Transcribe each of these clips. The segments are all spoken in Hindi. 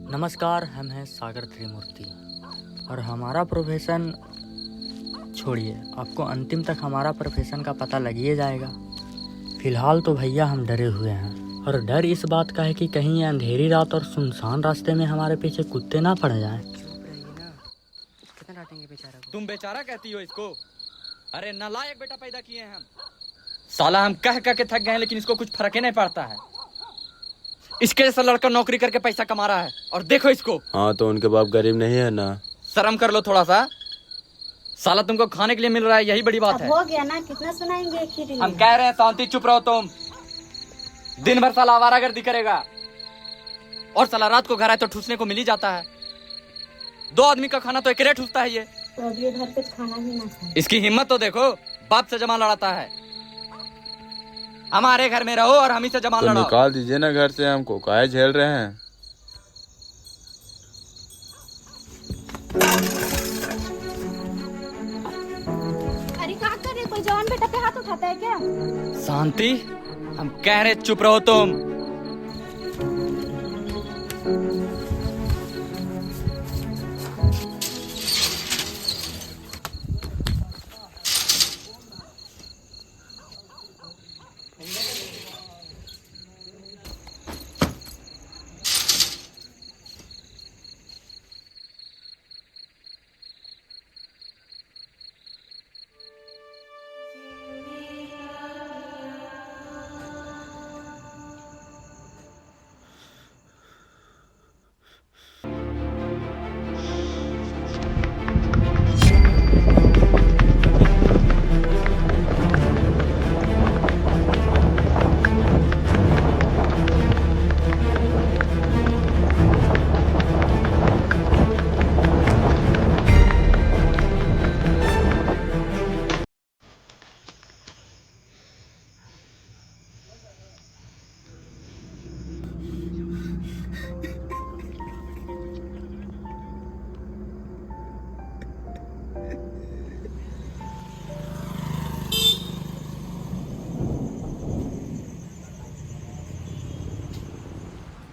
नमस्कार, हम हैं सागर त्रिमूर्ति और हमारा प्रोफेशन छोड़िए, आपको अंतिम तक हमारा प्रोफेशन का पता लग ही जाएगा। फिलहाल तो भैया हम डरे हुए हैं और डर इस बात का है कि कहीं ये अंधेरी रात और सुनसान रास्ते में हमारे पीछे कुत्ते ना पड़ जाएं। कितना डांटेंगे बेचारा को? तुम बेचारा कहती हो इसको? अरे नालायक बेटा पैदा किए हैं हम। साला हम कह के थक गए हैं, लेकिन इसको कुछ फर्क ही नहीं पड़ता है। इसके जैसा लड़का नौकरी करके पैसा कमा रहा है और देखो इसको। हाँ तो उनके बाप गरीब नहीं है ना? शर्म कर लो थोड़ा सा। साला तुमको खाने के लिए मिल रहा है, यही बड़ी बात है। हो गया ना, कितना सुनाएंगे खीर। हम कह रहे हैं शांति, चुप रहो तुम। दिन भर साला आवारागर्दी करेगा और साला रात को घर आए तो ठूसने को मिल ही जाता है। 2 आदमी का खाना तो एक रेट ठूसता है ये। तो अभी घर पे खाना भी ना खाए। इसकी हिम्मत तो देखो, बाप से जमा लड़ाता है। हमारे घर में रहो और हम ही से जमा तो लड़ाओ। निकाल दीजिए ना घर से, हमको काहे झेल रहे हैं? अरे क्या कर रहे, कोई जवान बेटा पे हाथ उठाता है क्या? शांति, हम कह रहे चुप रहो तुम।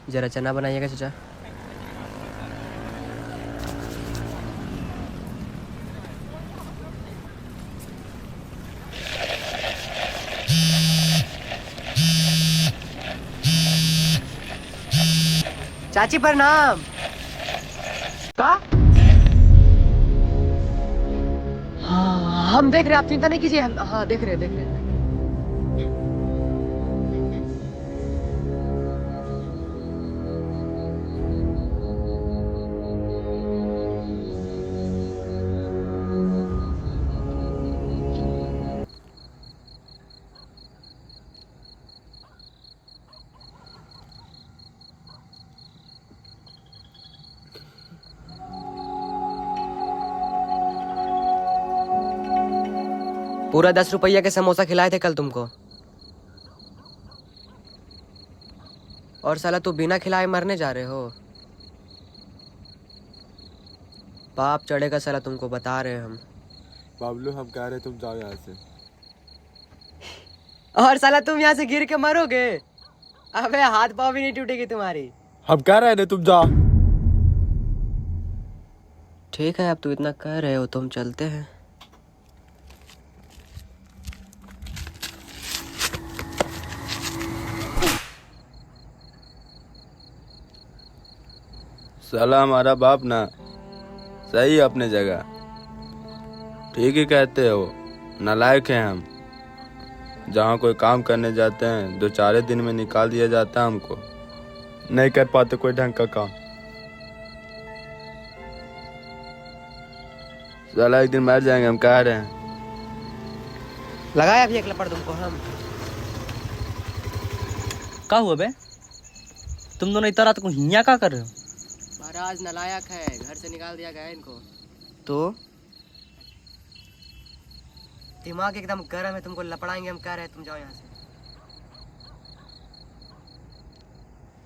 जरा चना बनाइएगा चाचा। चाची प्रणाम। का? हाँ हम देख रहे हैं, आप चिंता नहीं कीजिए। हाँ देख रहे हैं। पूरा 10 रुपया के समोसा खिलाए थे कल तुमको, और साला तू बिना खिलाए मरने जा रहे हो। पाप चढ़ेगा साला, तुमको बता रहे हैं हम। बाबलू हम कह रहे तुम जाओ यहाँ से। और साला तुम यहाँ से गिर के मरोगे। अबे हाथ पाँव भी नहीं टूटेगी तुम्हारी। हम कह रहे हैं तुम जाओ। ठीक है, अब तू इतना कह रहे हो तो हम चलते हैं। साला हमारा बाप ना सही है अपने जगह, ठीक ही कहते हो। नालायक हैं हम। जहाँ कोई काम करने जाते हैं 2-4 दिन में निकाल दिया जाता है हमको। नहीं कर पाते कोई ढंग का काम। साला एक दिन मर जाएंगे, हम कह रहे हैं। लगाया भी एक लपड़ तुमको हम। क्या हुआ बे? तुम दोनों इतना रात को हिया क्या कर रहे हो? महाराज नालायक है, घर से निकाल दिया गया इनको। तो दिमाग एकदम गर्म है, तुमको लपड़ाएंगे हम, कह रहे हैं तुम जाओ यहाँ से।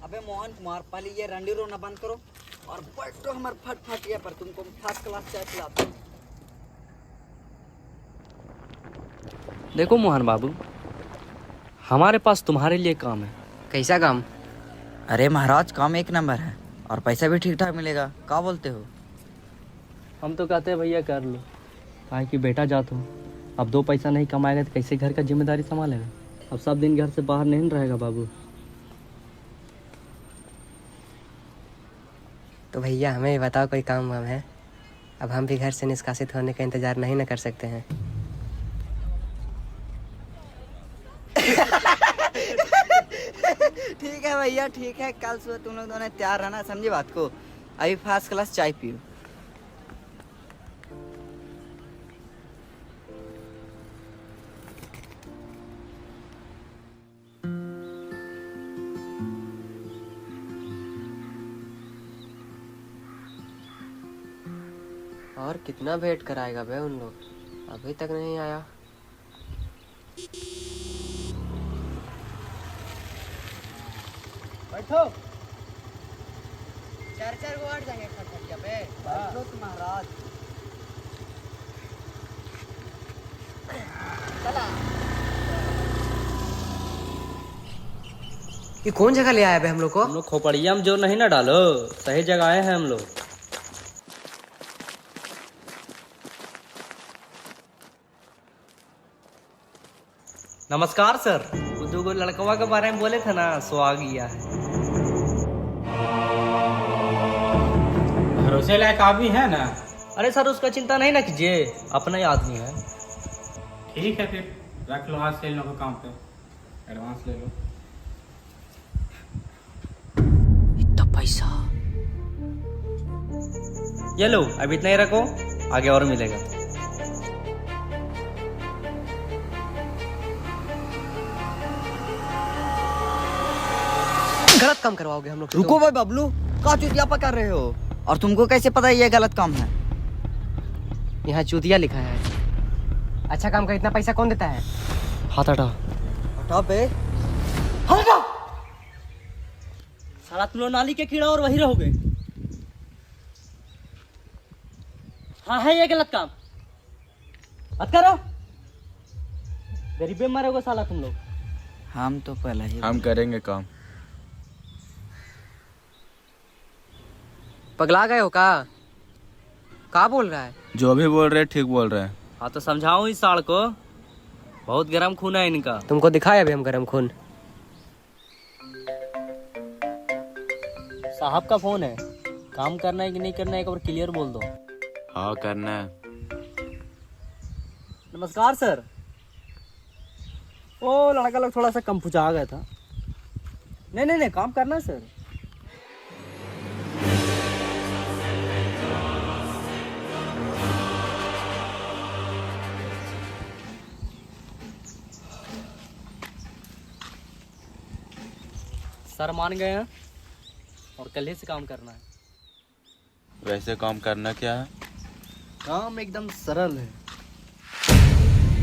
अबे मोहन कुमार, पहले ये रंडी रोना बंद करो और बैठो हमारे फटफटिया पर। तुमको फर्स्ट क्लास चाय पिलाता हूँ। देखो मोहन बाबू, हमारे पास तुम्हारे लिए काम है। कैसा काम? अरे महाराज, काम एक नंबर है। और पैसा भी ठीक ठाक मिलेगा। क्या बोलते हो? हम तो कहते हैं भैया कर लो, काहे कि बेटा जात हो। अब 2 पैसा नहीं कमाएगा तो कैसे घर का जिम्मेदारी संभालेगा? अब सब दिन घर से बाहर नहीं रहेगा बाबू। तो भैया हमें भी बताओ कोई काम वाम है। अब हम भी घर से निष्कासित होने का इंतजार नहीं न कर सकते हैं। ठीक है भैया, ठीक है। कल सुबह तुम लोग दोनों तैयार रहना, समझे बात को। अभी फर्स्ट क्लास चाय पियो। और कितना वेट कराएगा बे उन लोग, अभी तक नहीं आया। बैठो। 4-4 गो और जाएंगे खटखटिया पे। बैठो तुम महाराज। चला। ये कौन जगह ले आया बे हम लोग को? हम लोग खोपड़िया में जोर नहीं ना डालो, सही जगह आए हैं हम लोग। नमस्कार सर, वो 2 लड़कवा के बारे में बोले थे ना, सो आ गया है। भरोसे लायक आदमी है ना? अरे सर उसका चिंता नहीं ना कीजिए, अपना ही आदमी है। ठीक है फिर रख लो, आज से इन लोगों को काम पे एडवांस ले लो। इतना पैसा। ये लो, अब इतना ही रखो, आगे और मिलेगा। गलत काम करवाओगे हम लोग से। रुको भाई बबलू, क्या चुतियापा कर रहे हो? और तुमको कैसे पता ये गलत काम है? यहाँ चूतिया लिखा है। अच्छा काम का इतना पैसा कौन देता है? हाथ हटा। हटा पे। साला तुम लोग नाली के कीड़ा और वही रहोगे। हाँ है ये गलत काम, मत करो। गरीबे मरोगे साला तुम लोग। हम तो पहले ही हम करेंगे काम। पगला गए हो का बोल रहा है? जो भी बोल रहे ठीक बोल रहे हैं। हाँ तो समझाओ इस साल को, बहुत गर्म खून है इनका। तुमको दिखाया अभी हम गरम खून। साहब का फोन है, काम करना है कि नहीं करना है एक बार क्लियर बोल दो। हाँ करना है। नमस्कार सर। ओ लड़का लोग थोड़ा सा कम फुचा गया था। नहीं काम करना है सर। सर मान गए हैं और कल ही से काम करना है। वैसे काम करना क्या है? काम एकदम सरल है।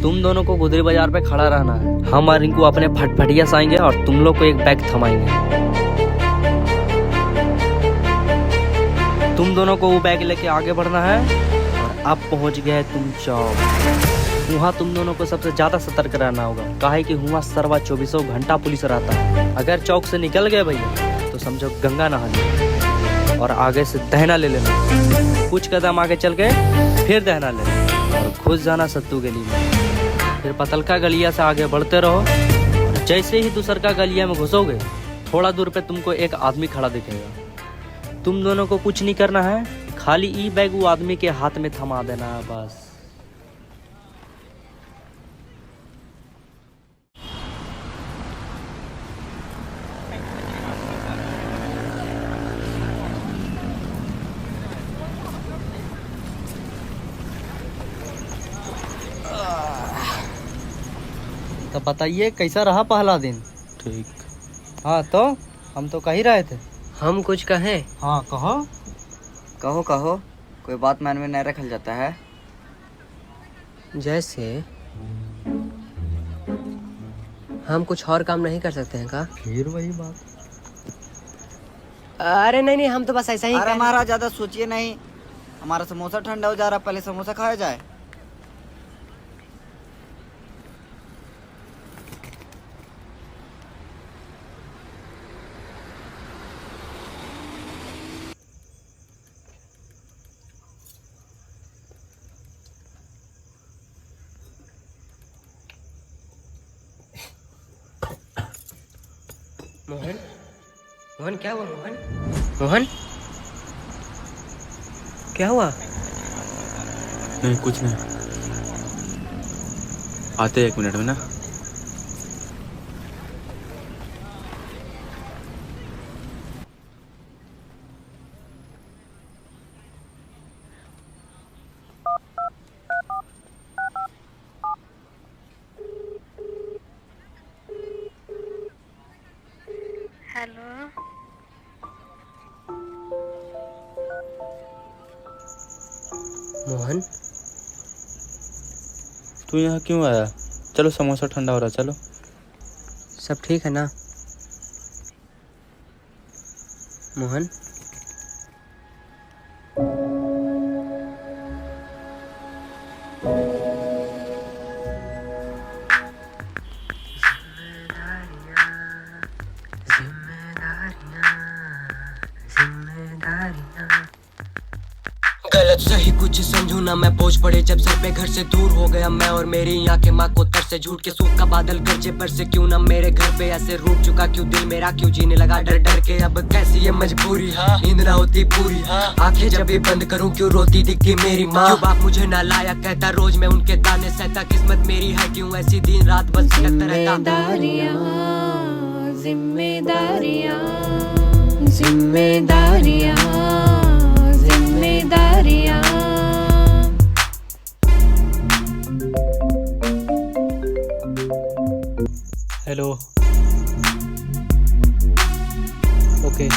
तुम दोनों को गुदरी बाजार पे खड़ा रहना है, हम और इनको अपने फटफटिया साएंगे और तुम लोग को एक बैग थमाएंगे। तुम दोनों को वो बैग लेके आगे बढ़ना है। और अब पहुंच गए तुम चौक। वहाँ तुम दोनों को सबसे ज्यादा सतर्क रहना होगा, काहे कि वहाँ सरवा 24 घंटा पुलिस रहता है। अगर चौक से निकल गए भैया तो समझो गंगा नहा ली, और आगे से दहना ले लेना। कुछ कदम आगे चल के फिर दहना लेना और घुस जाना सत्तू गली में। फिर पतलका गलिया से आगे बढ़ते रहो, और जैसे ही दूसर का गलिया में घुसोगे थोड़ा दूर पे तुमको एक आदमी खड़ा दिखेगा। तुम दोनों को कुछ नहीं करना है, खाली ई बैग वो आदमी के हाथ में थमा देना है बस। तो बताइए कैसा रहा पहला दिन? ठीक। हाँ तो हम तो कह ही रहे थे। हम कुछ कहें? हाँ कहो। कहो, कोई बात मन में नहीं रखल जाता है। जैसे हम कुछ और काम नहीं कर सकते हैं का? फिर वही बात। अरे नहीं हम तो बस ऐसा ही अरे कह- हमारा ज्यादा सोचिए नहीं, हमारा समोसा ठंडा हो जा रहा, पहले समोसा खाया जाए। मोहन मोहन क्या हुआ मोहन? मोहन क्या हुआ? नहीं कुछ नहीं, आते 1 मिनट में ना। हेलो। मोहन तू यहाँ क्यों आया? चलो समोसा ठंडा हो रहा, चलो। सब ठीक है ना मोहन? गलत सही कुछ समझू ना मैं, बोझ पड़े जब सर पे, घर से दूर हो गया मैं और मेरी आंखें माँ को तर से, झूठ के सूख का बादल गरजे पर से, क्यों ना मेरे घर पे ऐसे रूठ चुका, क्यों दिल मेरा क्यों जीने लगा डर डर के, अब कैसी ये मजबूरी, नींद ना होती पूरी, आंखें जब भी बंद करूं क्यों रोती दिखती मेरी माँ, क्यों बाप मुझे ना लाया कहता, रोज मैं उनके ताने सहता, किस्मत मेरी है क्यों ऐसी दिन रात बस भटकता रहता। जिम्मेदारियां जिम्मेदारियां जिम्मेदारियां। हेलो। ओके।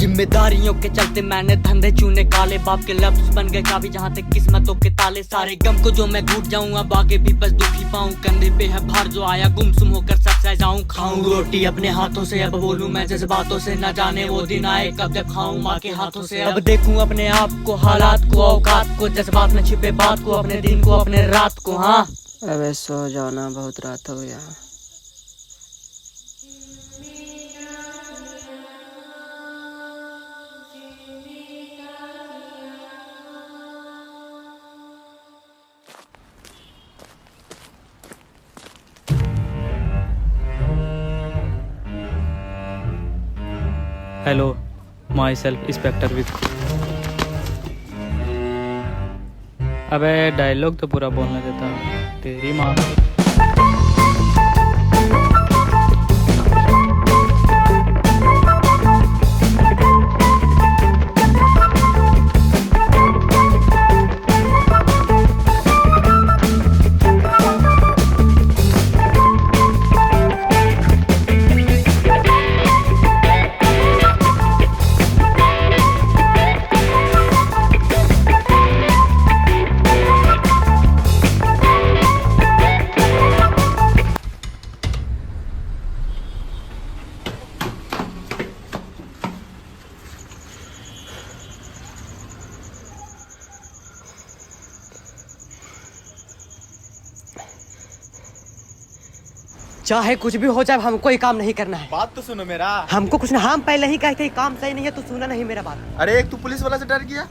जिम्मेदारियों के चलते मैंने धंधे चूने काले, बाप के लफ्ज बन गए काफी, जहाँ तक किस्मतों के ताले, सारे गम को जो मैं घूट जाऊं, अब आगे भी बस दुखी पाऊं, कंधे पे है भार जो आया गुमसुम होकर सब सह जाऊं, खाऊं रोटी अपने हाथों से, अब बोलूं मैं जज्बातों से, न जाने वो दिन आए कब जब खाऊं माँ के हाथों से, अब देखूं अपने आप को, हालात को, औकात को, जज्बात में छिपे बात को, अपने दिन को, अपने रात को। हाँ अबे सो जाओ ना, बहुत रात हो गया। हेलो, माई सेल्फ इंस्पेक्टर विक। अबे डायलॉग तो पूरा बोलने देता, तेरी माँ। चाहे कुछ भी हो जाए, हमको ये काम नहीं करना है। बात तो सुनो मेरा। हमको कुछ ना, हम पहले ही कहते काम सही नहीं है, तू सुना नहीं मेरा बात। अरे एक तू पुलिस वाला से डर गया।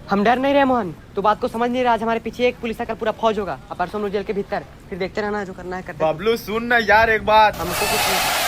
हम डर नहीं रहे मोहन, तू बात को समझ नहीं रहा। आज हमारे पीछे एक पुलिस का पूरा फौज होगा, अब परसों जेल के भीतर, फिर देखते रहना जो करना है करते। बबलू सुन ना यार एक बात। हमको कुछ